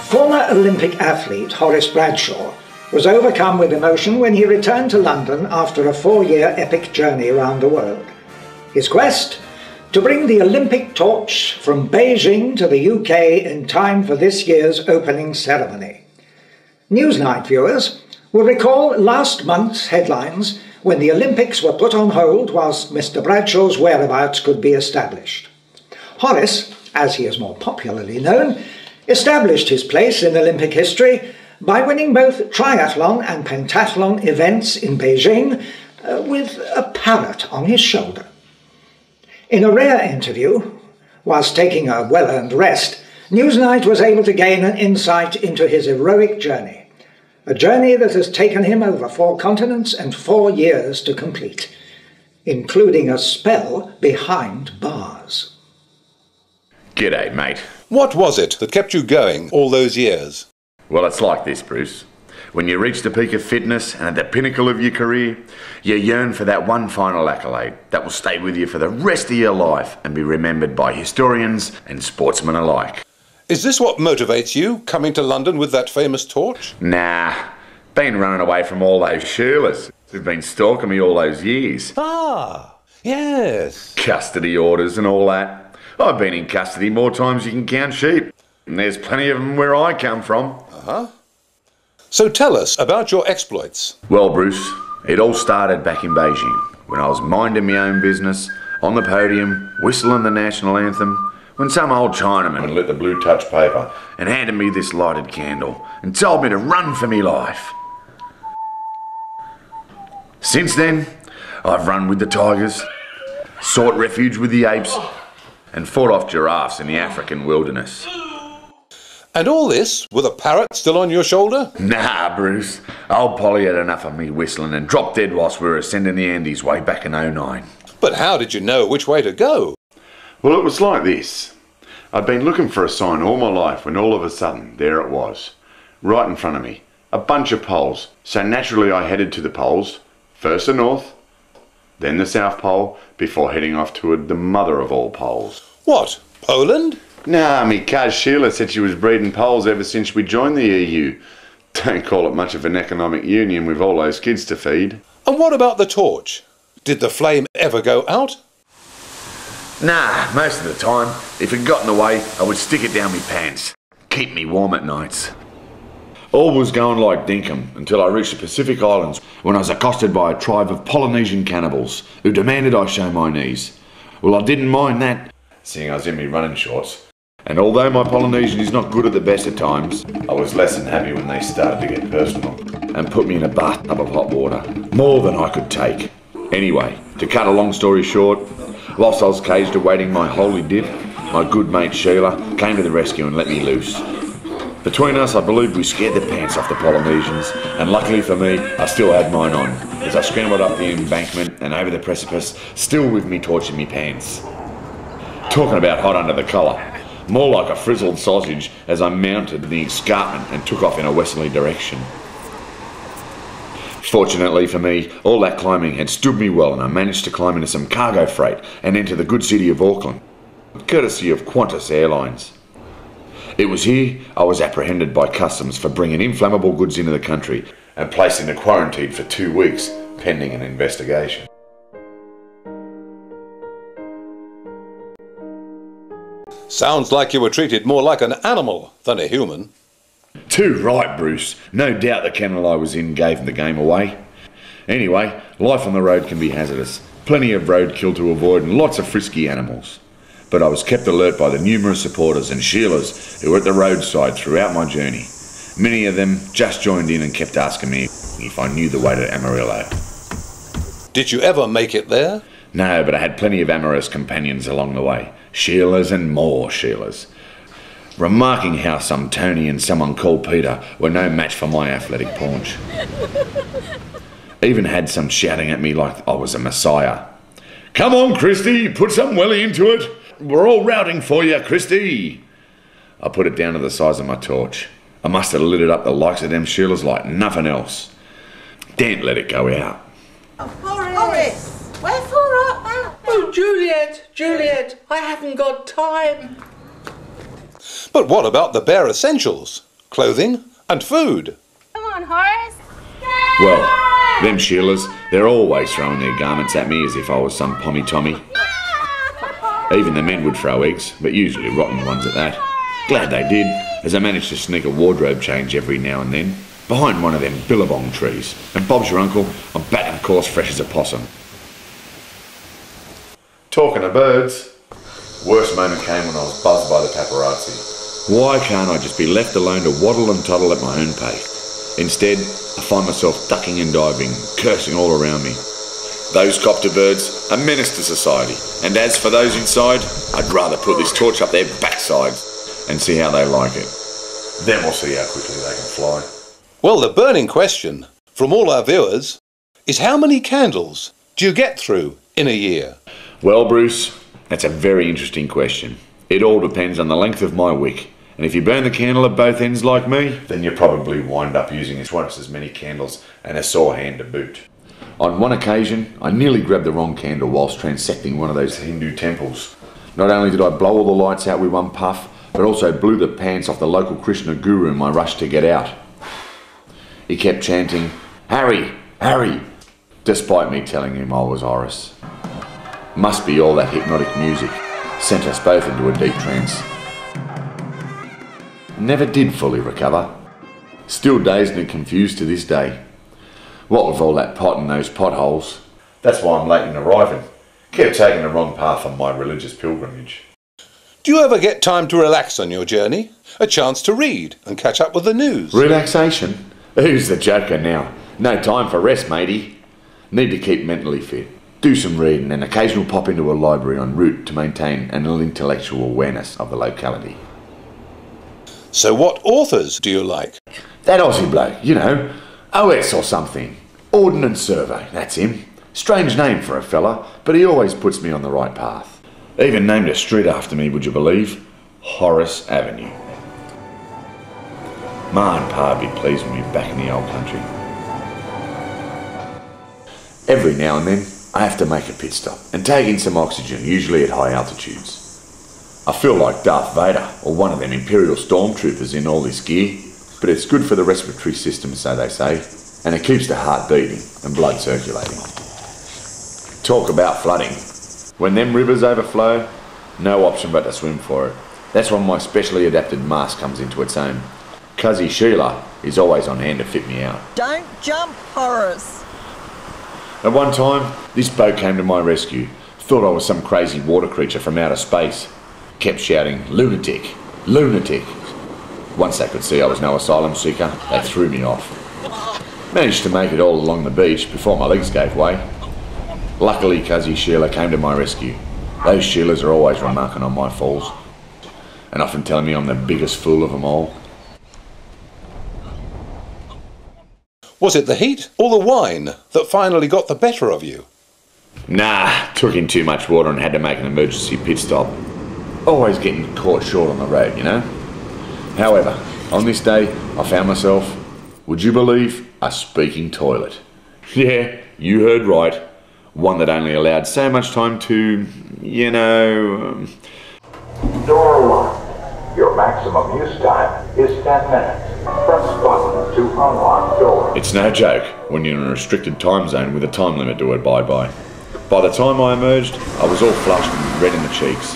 Former Olympic athlete Horace Bradshaw was overcome with emotion when he returned to London after a 4-year epic journey around the world. His quest? To bring the Olympic torch from Beijing to the UK in time for this year's opening ceremony. Newsnight viewers will recall last month's headlines when the Olympics were put on hold whilst Mr. Bradshaw's whereabouts could be established. Horace, as he is more popularly known, established his place in Olympic history by winning both triathlon and pentathlon events in Beijing with a parrot on his shoulder. In a rare interview, whilst taking a well-earned rest, Newsnight was able to gain an insight into his heroic journey, a journey that has taken him over 4 continents and 4 years to complete, including a spell behind bars. G'day, mate. What was it that kept you going all those years? Well, it's like this, Bruce. When you reach the peak of fitness and at the pinnacle of your career, you yearn for that one final accolade that will stay with you for the rest of your life and be remembered by historians and sportsmen alike. Is this what motivates you, coming to London with that famous torch? Nah, been running away from all those Sheilas who've been stalking me all those years. Ah, yes. Custody orders and all that. I've been in custody more times than you can count sheep. And there's plenty of them where I come from. Uh-huh. So tell us about your exploits. Well, Bruce, it all started back in Beijing when I was minding my own business, on the podium, whistling the national anthem, when some old Chinaman lit the blue touch paper and handed me this lighted candle and told me to run for me life. Since then, I've run with the tigers, sought refuge with the apes, and fought off giraffes in the African wilderness. And all this with a parrot still on your shoulder? Nah, Bruce. Old Polly had enough of me whistling and dropped dead whilst we were ascending the Andes way back in '09. But how did you know which way to go? Well, it was like this. I'd been looking for a sign all my life when all of a sudden, there it was, right in front of me. A bunch of poles. So naturally I headed to the poles, first the north, then the South Pole, before heading off toward the mother of all poles. What, Poland? Nah, me cuz Sheila said she was breeding poles ever since we joined the EU. Don't call it much of an economic union with all those kids to feed. And what about the torch? Did the flame ever go out? Nah, most of the time, if it got in the way, I would stick it down my pants. Keep me warm at nights. All was going like dinkum until I reached the Pacific Islands when I was accosted by a tribe of Polynesian cannibals who demanded I show my knees. Well, I didn't mind that, seeing I was in me running shorts. And although my Polynesian is not good at the best of times, I was less than happy when they started to get personal and put me in a bathtub of hot water, more than I could take. Anyway, to cut a long story short, whilst I was caged awaiting my holy dip, my good mate Sheila came to the rescue and let me loose. Between us, I believe we scared the pants off the Polynesians, and luckily for me, I still had mine on, as I scrambled up the embankment and over the precipice, still with me torch in me pants. Talking about hot under the collar. More like a frizzled sausage as I mounted the escarpment and took off in a westerly direction. Fortunately for me, all that climbing had stood me well and I managed to climb into some cargo freight and enter the good city of Auckland, courtesy of Qantas Airlines. It was here I was apprehended by customs for bringing inflammable goods into the country and placed into quarantine for 2 weeks, pending an investigation. Sounds like you were treated more like an animal than a human. Too right, Bruce. No doubt the kennel I was in gave the game away. Anyway, life on the road can be hazardous. Plenty of roadkill to avoid and lots of frisky animals. But I was kept alert by the numerous supporters and Sheilas who were at the roadside throughout my journey. Many of them just joined in and kept asking me if I knew the way to Amarillo. Did you ever make it there? No, but I had plenty of amorous companions along the way. Sheilas and more Sheilas. Remarking how some Tony and someone called Peter were no match for my athletic paunch. Even had some shouting at me like I was a messiah. Come on, Christy, put some welly into it. We're all routing for you, Christy. I put it down to the size of my torch. I must have lit it up the likes of them Sheilas like nothing else. Daren't let it go out. Horace! Wherefore art thou? Oh, Juliet, I haven't got time. But what about the bare essentials? Clothing and food? Come on, Horace. Well, them Sheilas, they're always throwing their garments at me as if I was some pommy Tommy. Even the men would throw eggs, but usually rotten ones at that. Glad they did, as I managed to sneak a wardrobe change every now and then, behind one of them billabong trees. And Bob's your uncle, I'm back in the course fresh as a possum. Talking of birds, worst moment came when I was buzzed by the paparazzi. Why can't I just be left alone to waddle and toddle at my own pace? Instead, I find myself ducking and diving, cursing all around me. Those copter birds are menace to society, and as for those inside, I'd rather put this torch up their backsides and see how they like it. Then we'll see how quickly they can fly. Well, the burning question from all our viewers is, how many candles do you get through in a year? Well, Bruce, that's a very interesting question. It all depends on the length of my wick. And if you burn the candle at both ends like me, then you probably wind up using twice as many candles and a sore hand to boot. On one occasion, I nearly grabbed the wrong candle whilst transecting one of those Hindu temples. Not only did I blow all the lights out with one puff, but also blew the pants off the local Krishna guru in my rush to get out. He kept chanting, "Harry, Harry," despite me telling him I was Horace. Must be all that hypnotic music sent us both into a deep trance. Never did fully recover. Still dazed and confused to this day. What with all that pot and those potholes. That's why I'm late in arriving. Kept taking the wrong path on my religious pilgrimage. Do you ever get time to relax on your journey? A chance to read and catch up with the news? Relaxation? Who's the joker now? No time for rest, matey. Need to keep mentally fit. Do some reading and occasional pop into a library en route to maintain an intellectual awareness of the locality. So what authors do you like? That Aussie bloke, you know, OS or something. Ordnance Survey, that's him. Strange name for a fella, but he always puts me on the right path. Even named a street after me, would you believe? Horace Avenue. Ma and Pa'd be pleased with me back in the old country. Every now and then, I have to make a pit stop and take in some oxygen, usually at high altitudes. I feel like Darth Vader or one of them Imperial stormtroopers in all this gear, but it's good for the respiratory system, so they say, and it keeps the heart beating and blood circulating. Talk about flooding. When them rivers overflow, no option but to swim for it. That's when my specially adapted mask comes into its own. Cuzzy Sheila is always on hand to fit me out. Don't jump, Horace. At one time, this boat came to my rescue. Thought I was some crazy water creature from outer space. Kept shouting, "Lunatic, lunatic." Once they could see I was no asylum seeker, they threw me off. Managed to make it all along the beach before my legs gave way. Luckily, Cuzzy Sheila came to my rescue. Those Sheilas are always remarking on my falls, and often telling me I'm the biggest fool of them all. Was it the heat or the wine that finally got the better of you? Nah, took in too much water and had to make an emergency pit stop. Always getting caught short on the road, you know? However, on this day, I found myself, would you believe, a speaking toilet. Yeah, you heard right. One that only allowed so much time to, you know... Door 1. Your maximum use time is 10 minutes. Press button to unlock door. It's no joke when you're in a restricted time zone with a time limit to abide by. By the time I emerged, I was all flushed and red in the cheeks.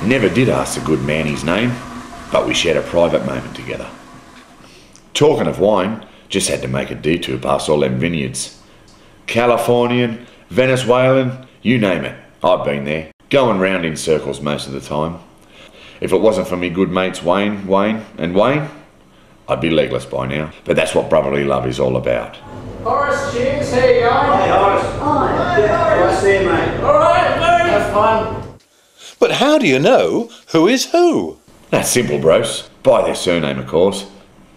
Never did ask the good man his name, but we shared a private moment together. Talking of wine, just had to make a detour past all them vineyards. Californian, Venezuelan, you name it, I've been there, going round in circles most of the time. If it wasn't for me good mates Wayne, I'd be legless by now. But that's what brotherly love is all about. Horace, cheers, how you going? Hey, Horace. Hi. Nice to see you, mate. All right, mate. Have fun. But how do you know who is who? That's simple, bros. By their surname, of course.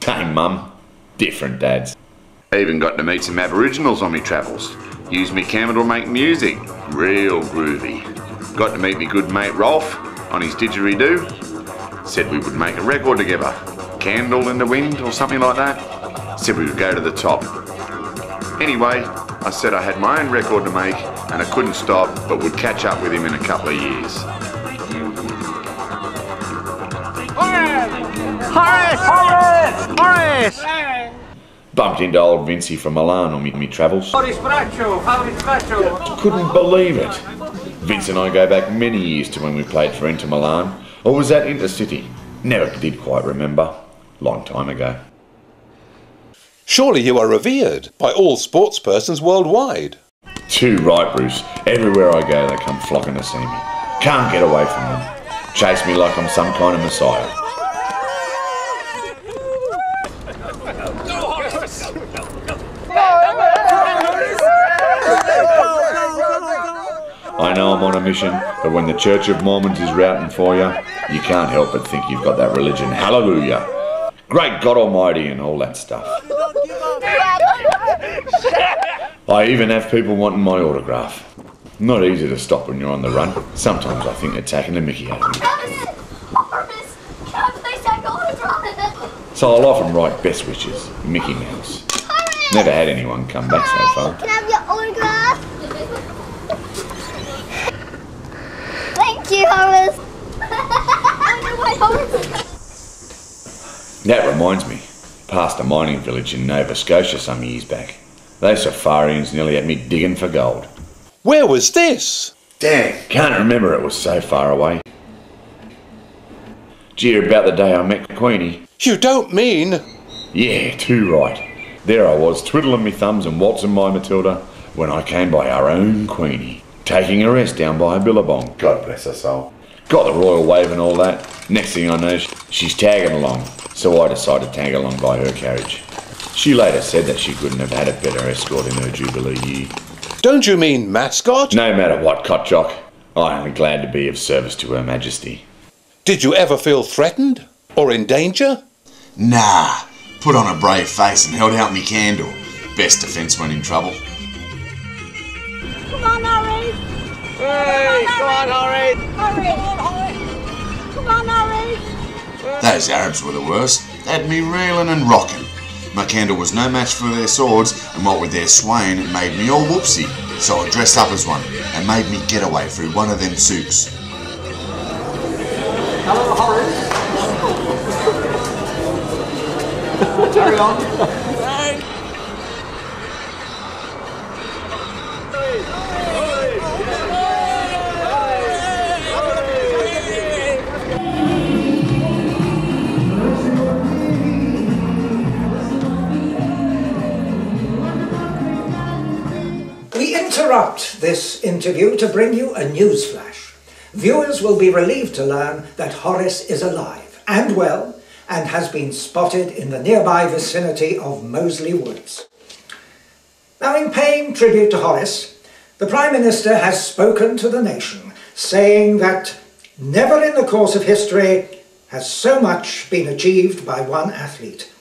Same mum, different dads. Even got to meet some Aboriginals on me travels. Used me camera to make music. Real groovy. Got to meet me good mate Rolf on his didgeridoo. Said we would make a record together. Candle in the Wind or something like that. Said we would go to the top. Anyway, I said I had my own record to make and I couldn't stop but would catch up with him in a couple of years. Horace! Bumped into old Vincey from Milan on me travels. Horace Bradshaw! Couldn't believe it. Vince and I go back many years to when we played for Inter Milan, or was that Intercity? Never did quite remember. Long time ago. Surely you are revered by all sports persons worldwide. Too right, Bruce. Everywhere I go, they come flocking to see me. Can't get away from them. Chase me like I'm some kind of messiah. I know I'm on a mission, but when the Church of Mormons is routing for you, you can't help but think you've got that religion. Hallelujah. Great God Almighty and all that stuff. I even have people wanting my autograph. Not easy to stop when you're on the run. Sometimes I think they're taking the mickey out of me. So I'll often write best wishes, Mickey Mouse. Never had anyone come back so far. Can I have your autograph? Thank you, Horace. That reminds me. Past a mining village in Nova Scotia some years back. Those safarians nearly had me digging for gold. Where was this? Dang, can't remember, it was so far away. Did you hear about the day I met Queenie? You don't mean... Yeah, too right. There I was, twiddling me thumbs and waltzing my Matilda, when I came by our own Queenie, taking a rest down by a billabong. God bless her soul. Got the royal wave and all that. Next thing I know, she's tagging along, so I decided to tag along by her carriage. She later said that she couldn't have had a better escort in her Jubilee year. Don't you mean mascot? No matter what, Cotjock, I am glad to be of service to Her Majesty. Did you ever feel threatened? Or in danger? Nah, put on a brave face and held out me candle. Best defence when in trouble. Come on, Horace. Hey, come on, Horace! Come on, Horace. Those Arabs were the worst. They had me reeling and rocking. My candle was no match for their swords, and what with their swaying, it made me all whoopsie. So I dressed up as one, and made me get away through one of them souks. Hello, Horace. Carry on. We interrupt this interview to bring you a news flash. Viewers will be relieved to learn that Horace is alive and well and has been spotted in the nearby vicinity of Moseley Woods. Now, in paying tribute to Horace, the Prime Minister has spoken to the nation, saying that never in the course of history has so much been achieved by one athlete.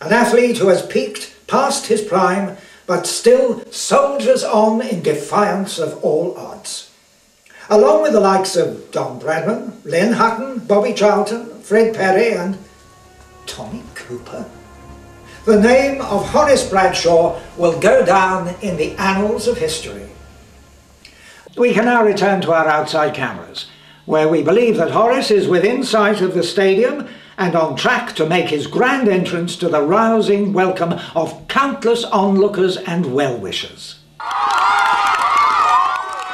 An athlete who has peaked past his prime, but still soldiers on in defiance of all odds. Along with the likes of Don Bradman, Lynn Hutton, Bobby Charlton, Fred Perry and Tommy Cooper. The name of Horace Bradshaw will go down in the annals of history. We can now return to our outside cameras, where we believe that Horace is within sight of the stadium and on track to make his grand entrance to the rousing welcome of countless onlookers and well-wishers.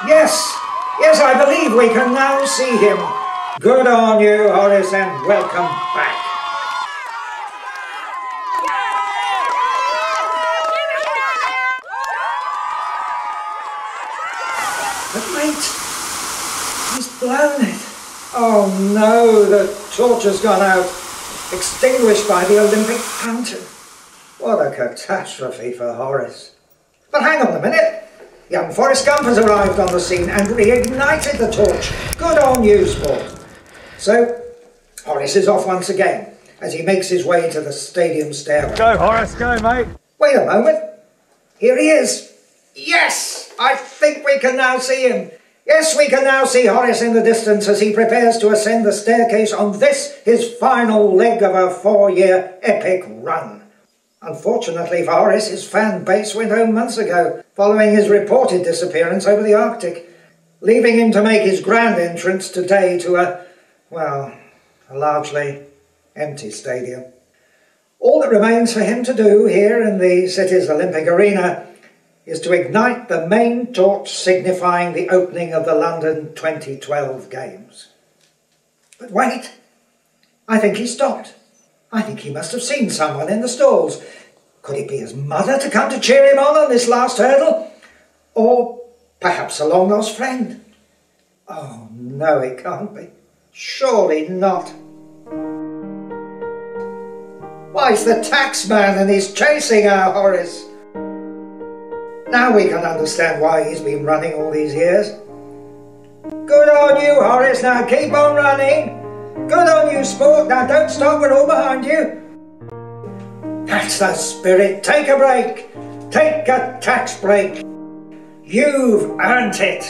Yes, I believe we can now see him. Good on you, Horace, and welcome back. But mate, he's blown it. Oh no, the torch has gone out, extinguished by the Olympic fountain. What a catastrophe for Horace. But hang on a minute. Young Forrest Gump has arrived on the scene and reignited the torch. Good on you, sport. So, Horace is off once again as he makes his way to the stadium stairway. Go, Horace, go, mate. Wait a moment. Here he is. Yes, I think we can now see him. Yes, we can now see Horace in the distance as he prepares to ascend the staircase on this, his final leg of a 4-year epic run. Unfortunately for Horace, his fan base went home months ago, following his reported disappearance over the Arctic, leaving him to make his grand entrance today to a largely empty stadium. All that remains for him to do here in the city's Olympic arena is to ignite the main torch signifying the opening of the London 2012 Games. But wait, I think he stopped. I think he must have seen someone in the stalls. Could it be his mother to come to cheer him on this last hurdle? Or perhaps a long-lost friend? Oh, no, it can't be. Surely not. Why, it's the taxman and he's chasing our Horace. Now we can understand why he's been running all these years. Good on you, Horace. Now keep on running. Good on you, sport. Now don't stop. We're all behind you. That's the spirit. Take a break. Take a tax break. You've earned it.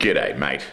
G'day, mate.